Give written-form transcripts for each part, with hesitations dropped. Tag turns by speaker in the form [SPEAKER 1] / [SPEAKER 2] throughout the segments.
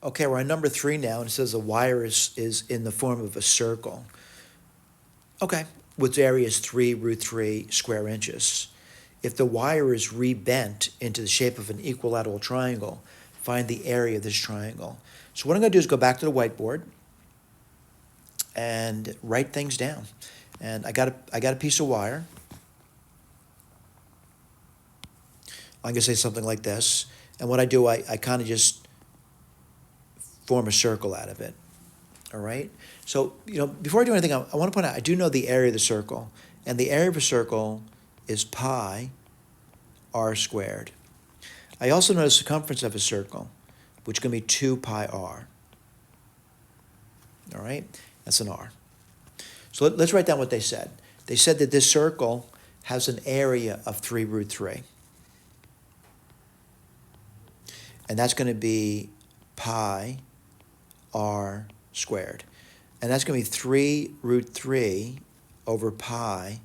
[SPEAKER 1] Okay, we're on number 3 now, and it says the wire is in the form of a circle. Okay, which area is 3 root 3 square inches. If the wire is rebent into the shape of an equilateral triangle, find the area of this triangle. So what I'm going to do is go back to the whiteboard and write things down. And I got a piece of wire. I'm going to say something like this. And what I do, I kind of just form a circle out of it. All right? So, before I do anything, I want to point out, I do know the area of the circle. And the area of a circle is pi r squared. I also know the circumference of a circle, which is going to be 2 pi r. All right? That's an r. So let's write down what they said. They said that this circle has an area of 3 root 3. And that's going to be pi r squared. And that's going to be 3 root 3 over pi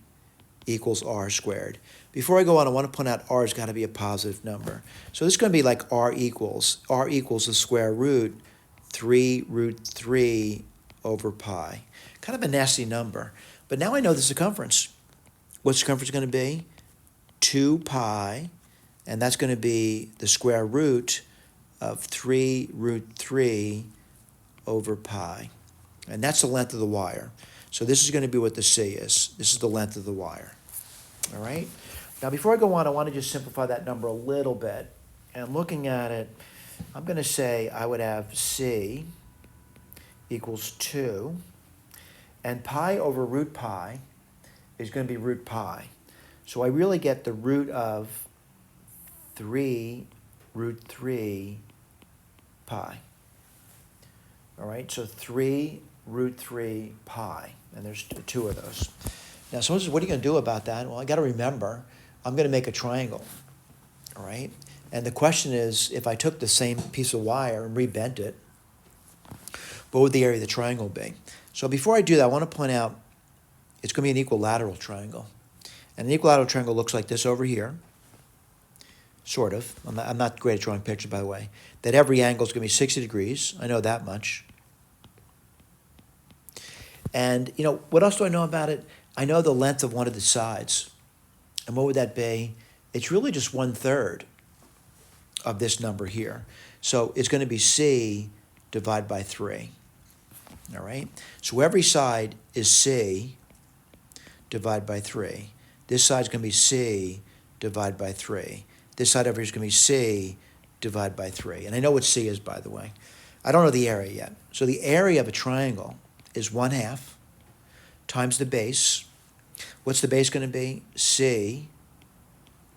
[SPEAKER 1] equals r squared. Before I go on, I want to point out r has got to be a positive number. So this is going to be like r equals the square root 3 root 3 over pi. Kind of a nasty number. But now I know the circumference. What's circumference going to be? 2 pi, and that's going to be the square root of 3 root 3 over pi. And that's the length of the wire. So this is going to be what the C is. This is the length of the wire. All right? Now, before I go on, I want to just simplify that number a little bit. And looking at it, I'm going to say I would have C equals 2. And pi over root pi is going to be root pi. So I really get the root of 3 root 3 pi. All right, so 3 root 3 pi. And there's 2 of those. Now, someone says, what are you going to do about that? Well, I got to remember, I'm going to make a triangle. All right? And the question is, if I took the same piece of wire and rebent it, what would the area of the triangle be? So before I do that, I want to point out it's going to be an equilateral triangle. And an equilateral triangle looks like this over here, sort of. I'm not great at drawing pictures, by the way. That every angle is going to be 60 degrees. I know that much. And, what else do I know about it? I know the length of one of the sides. And what would that be? It's really just 1/3 of this number here. So it's going to be C divided by 3. All right? So every side is C divided by 3. This side's going to be C divided by 3. This side over here is going to be C divided by 3. And I know what C is, by the way. I don't know the area yet. So the area of a triangle is 1/2 times the base. What's the base going to be? C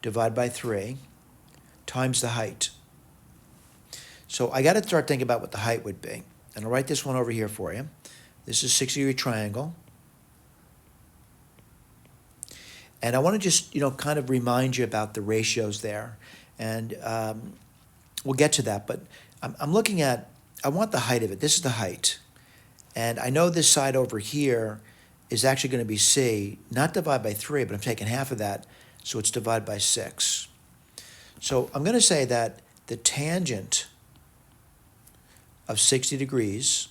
[SPEAKER 1] divided by 3 times the height. So I got to start thinking about what the height would be. And I'll write this one over here for you. This is a 60-degree triangle. And I want to just, kind of remind you about the ratios there. And we'll get to that. But I'm looking at, I want the height of it. This is the height. And I know this side over here is actually going to be C, not divided by 3, but I'm taking half of that, so it's divided by 6. So I'm going to say that the tangent of 60 degrees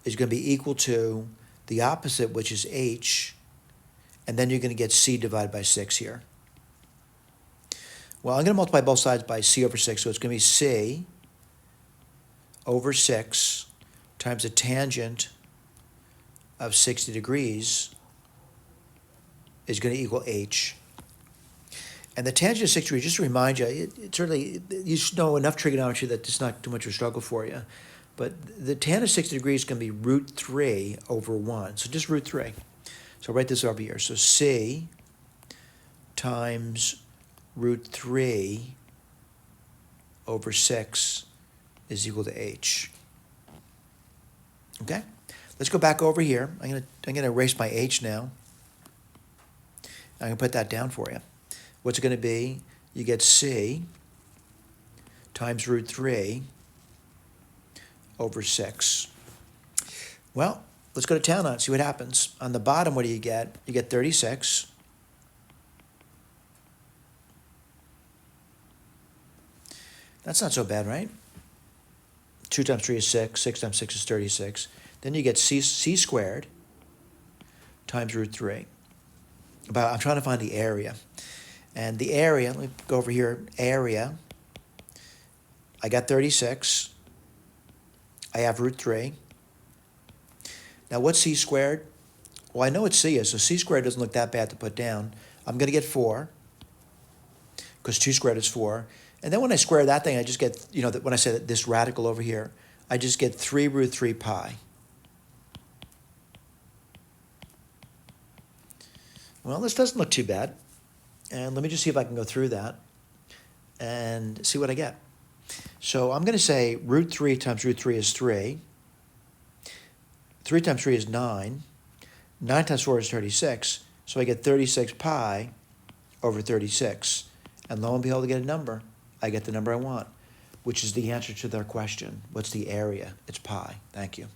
[SPEAKER 1] is going to be equal to the opposite, which is H, and then you're going to get C divided by 6 here. Well, I'm going to multiply both sides by C over 6, so it's going to be C over 6 times the tangent of 60 degrees is going to equal H. And the tangent of 60 degrees, just to remind you, it certainly, you should know enough trigonometry that it's not too much of a struggle for you. But the tan of 60 degrees is going to be root 3 over 1. So just root 3. So I'll write this over here. So C times root 3 over 6 is equal to H. Okay? Let's go back over here. I'm gonna erase my H now. I'm gonna put that down for you. What's it gonna be? You get C times root 3 over 6. Well, let's go to town on it, see what happens. On the bottom, what do you get? You get 36. That's not so bad, right? 2 times 3 is 6. 6 times 6 is 36. Then you get c squared times root 3. I'm trying to find the area. And the area, let me go over here, area, I got 36. I have root 3. Now what's c squared? Well, I know what c is, so c squared doesn't look that bad to put down. I'm going to get 4, because 2 squared is 4. And then when I square that thing, I just get, when I say that this radical over here, I just get 3 root 3 pi. Well, this doesn't look too bad. And let me just see if I can go through that and see what I get. So I'm going to say root 3 times root 3 is 3. 3 times 3 is 9. 9 times 4 is 36. So I get 36 pi over 36. And lo and behold, I get a number. I get the number I want, which is the answer to their question. What's the area? It's pi. Thank you.